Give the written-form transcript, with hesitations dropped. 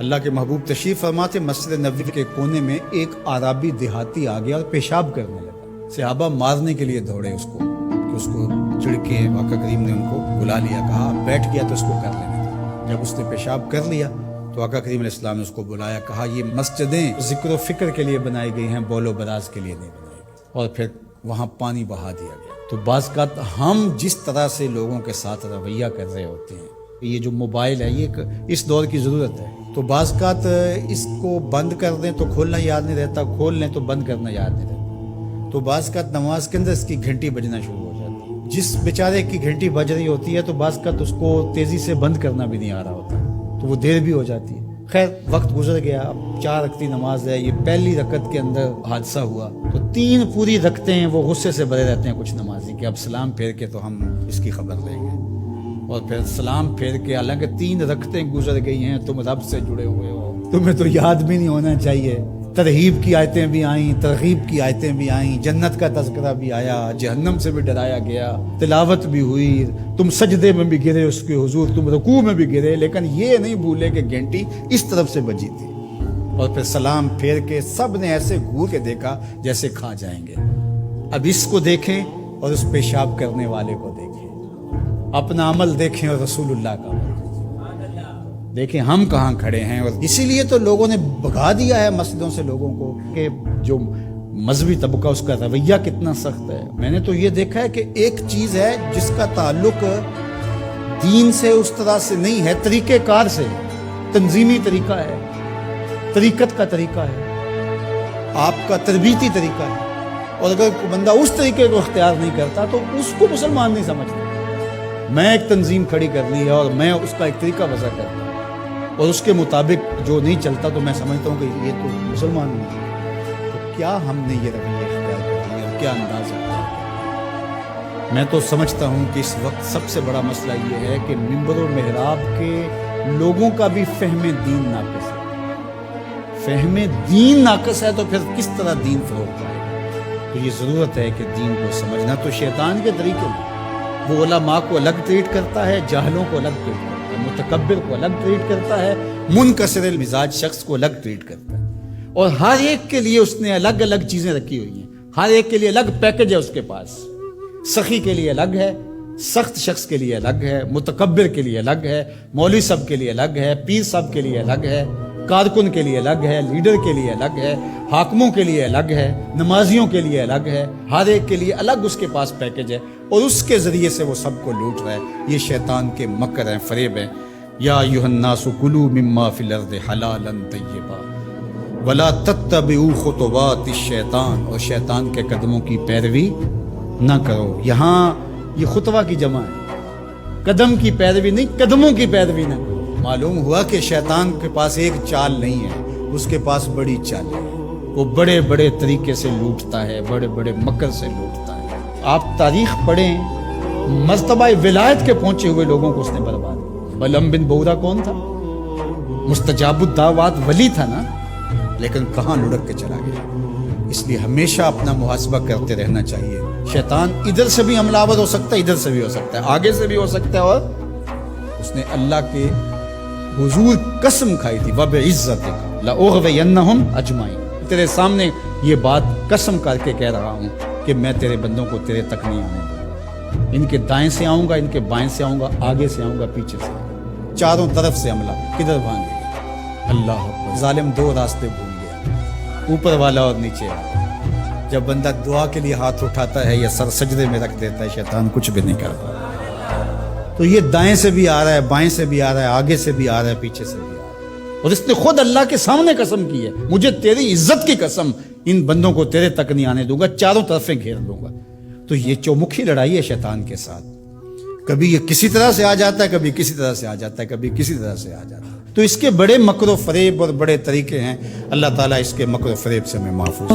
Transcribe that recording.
اللہ کے محبوب تشریف فرماتے مسجد نبوی کے کونے میں ایک عربی دیہاتی آ گیا اور پیشاب کرنے لگا۔ صحابہ مارنے کے لیے دوڑے اس کو کہ اس کو چڑکے، آقا کریم نے ان کو بلا لیا، کہا بیٹھ گیا تو اس کو کر لینے دو۔ جب اس نے پیشاب کر لیا تو آقا کریم علیہ السلام نے اس کو بلایا، کہا یہ مسجدیں ذکر و فکر کے لیے بنائی گئی ہیں، بول و براز کے لیے نہیں بنائی گئی، اور پھر وہاں پانی بہا دیا گیا۔ تو بعض کا ہم جس طرح سے لوگوں کے ساتھ رویہ کر رہے ہوتے ہیں، یہ جو موبائل ہے یہ اس دور کی ضرورت ہے، تو بعض کا اس کو بند کر دیں تو کھولنا یاد نہیں رہتا، کھول لیں تو بند کرنا یاد نہیں رہتا، تو بعض کا نماز کے اندر اس کی گھنٹی بجنا شروع ہو جاتی ہے۔ جس بیچارے کی گھنٹی بج رہی ہوتی ہے تو بعض کا اس کو تیزی سے بند کرنا بھی نہیں آ رہا ہوتا، تو وہ دیر بھی ہو جاتی ہے۔ خیر وقت گزر گیا، اب 4 رکعتی نماز ہے، یہ پہلی رکعت کے اندر حادثہ ہوا تو 3 پوری رکعتیں ہیں وہ غصے سے بھرے رہتے ہیں کچھ نمازی کہ اب سلام پھیر کے تو ہم اس کی خبر لیں گے، اور پھر سلام پھیر کے حالانکہ 3 رکعتیں گزر گئی ہیں، تم رب سے جڑے ہوئے ہو، تمہیں تو یاد بھی نہیں ہونا چاہیے۔ ترغیب کی آیتیں بھی آئیں، ترغیب کی آیتیں بھی آئیں، جنت کا تذکرہ بھی آیا، جہنم سے بھی ڈرایا گیا، تلاوت بھی ہوئی، تم سجدے میں بھی گرے اس کے حضور، تم رکوع میں بھی گرے، لیکن یہ نہیں بھولے کہ گھنٹی اس طرف سے بجی تھی، اور پھر سلام پھیر کے سب نے ایسے گھور کے دیکھا جیسے کھا جائیں گے۔ اب اس کو دیکھیں اور اس پیشاب کرنے والے کو دیکھیں، اپنا عمل دیکھیں اور رسول اللہ کا عمل دیکھیں، ہم کہاں کھڑے ہیں۔ اور اسی لیے تو لوگوں نے بھگا دیا ہے مسجدوں سے لوگوں کو کہ جو مذہبی طبقہ اس کا رویہ کتنا سخت ہے۔ میں نے تو یہ دیکھا ہے کہ ایک چیز ہے جس کا تعلق دین سے اس طرح سے نہیں ہے، طریقہ کار سے، تنظیمی طریقہ ہے، طریقت کا طریقہ ہے، آپ کا تربیتی طریقہ ہے، اور اگر بندہ اس طریقے کو اختیار نہیں کرتا تو اس کو مسلمان نہیں سمجھتا۔ میں ایک تنظیم کھڑی کرنی ہے اور میں اس کا ایک طریقہ وضع کرتا ہوں، اور اس کے مطابق جو نہیں چلتا تو میں سمجھتا ہوں کہ یہ تو مسلمان نہیں۔ تو کیا ہم نے یہ رویہ اختیار کر لیا، کیا انداز اختیار کر لیا؟ میں تو سمجھتا ہوں کہ اس وقت سب سے بڑا مسئلہ یہ ہے کہ منبر و محراب کے لوگوں کا بھی فہم دین ناقص ہے۔ فہم دین ناقص ہے تو پھر کس طرح دین فروغ پائے گا؟ تو یہ ضرورت ہے کہ دین کو سمجھنا تو شیطان کے طریقے میں وہ علماء کو الگ ٹریٹ کرتا ہے، جاہلوں کو الگ ٹریٹ کرتا ہے، متکبر کو الگ ٹریٹ کرتا ہے، منکسر المزاج شخص کو الگ ٹریٹ کرتا ہے، اور ہر ایک کے لیے اس نے الگ الگ چیزیں رکھی ہوئی ہیں، ہر ایک کے لیے الگ پیکج ہے اس کے پاس۔ سخی کے لیے الگ ہے، سخت شخص کے لیے الگ ہے، متکبر کے لیے الگ ہے، مولوی صاحب کے لیے الگ ہے، پیر صاحب کے لیے الگ ہے، کارکن کے لیے الگ ہے، لیڈر کے لیے الگ ہے، حاکموں کے لیے الگ ہے، نمازیوں کے لیے الگ ہے، ہر ایک کے لیے الگ اس کے پاس پیکج ہے، اور اس کے ذریعے سے وہ سب کو لوٹ رہا ہے۔ یہ شیطان کے مکر ہیں، فریب ہیں۔ یا ایھا الناس کلوا مما فی الارض حلالا طیبا ولا تتبعوا خطوات الشیطان، اور شیطان کے قدموں کی پیروی نہ کرو۔ یہاں یہ خطوہ کی جمع ہے، قدم کی پیروی نہیں، قدموں کی پیروی نہ کرو۔ معلوم ہوا کہ شیطان کے پاس ایک چال نہیں ہے، اس کے پاس بڑی چال ہے، وہ بڑے بڑے طریقے سے لوٹتا ہے، بڑے بڑے مکر سے لوٹتا ہے۔ آپ تاریخ پڑھیں، مرتبہ ولایت کے پہنچے ہوئے لوگوں کو اس نے برباد کیا۔ بلعم بن بورا کون تھا؟ مستجاب الدعوات ولی تھا نا، لیکن کہاں لڑک کے چلا گیا۔ اس لیے ہمیشہ اپنا محاسبہ کرتے رہنا چاہیے۔ شیطان ادھر سے بھی حملہ آور ہو سکتا ہے، ادھر سے بھی ہو سکتا ہے، آگے سے بھی ہو سکتا ہے، اور اس نے اللہ کے حضور قسم کھائی تھی، وَبِعِزَّتِكَ لَأُغْوِيَنَّهُمْ أَجْمَعِينَ، تیرے سامنے یہ بات قسم کر کے کہہ رہا ہوں کہ میں تیرے بندوں کو تیرے تک نہیں آنے دوں گا۔ ان کے دائیں سے آؤں گا، ان کے بائیں سے آؤں گا، آگے سے آؤں گا، پیچھے سے آؤں گا، چاروں طرف سے حملہ۔ کدھر بھاگے گا؟ اللہ اکبر۔ ظالم 2 راستے بھول گیا، اوپر والا اور نیچے والا۔ جب بندہ دعا کے لیے ہاتھ اٹھاتا ہے یا سر سجدے میں رکھ دیتا ہے، شیطان کچھ بھی نہیں کرتا۔ تو یہ دائیں سے بھی آ رہا ہے، بائیں سے بھی آ رہا ہے، آگے سے بھی آ رہا ہے، پیچھے سے بھی آ رہا ہے، اور اس نے خود اللہ کے سامنے قسم کی ہے، مجھے تیری عزت کی قسم، ان بندوں کو تیرے تک نہیں آنے دوں گا، چاروں طرفیں گھیر لوں گا۔ تو یہ چومکھی لڑائی ہے شیطان کے ساتھ، کبھی یہ کسی طرح سے آ جاتا ہے، کبھی کسی طرح سے آ جاتا ہے، کبھی کسی طرح سے آ جاتا ہے۔ تو اس کے بڑے مکر و فریب اور بڑے طریقے ہیں، اللہ تعالیٰ اس کے مکر و فریب سے ہمیں محفوظ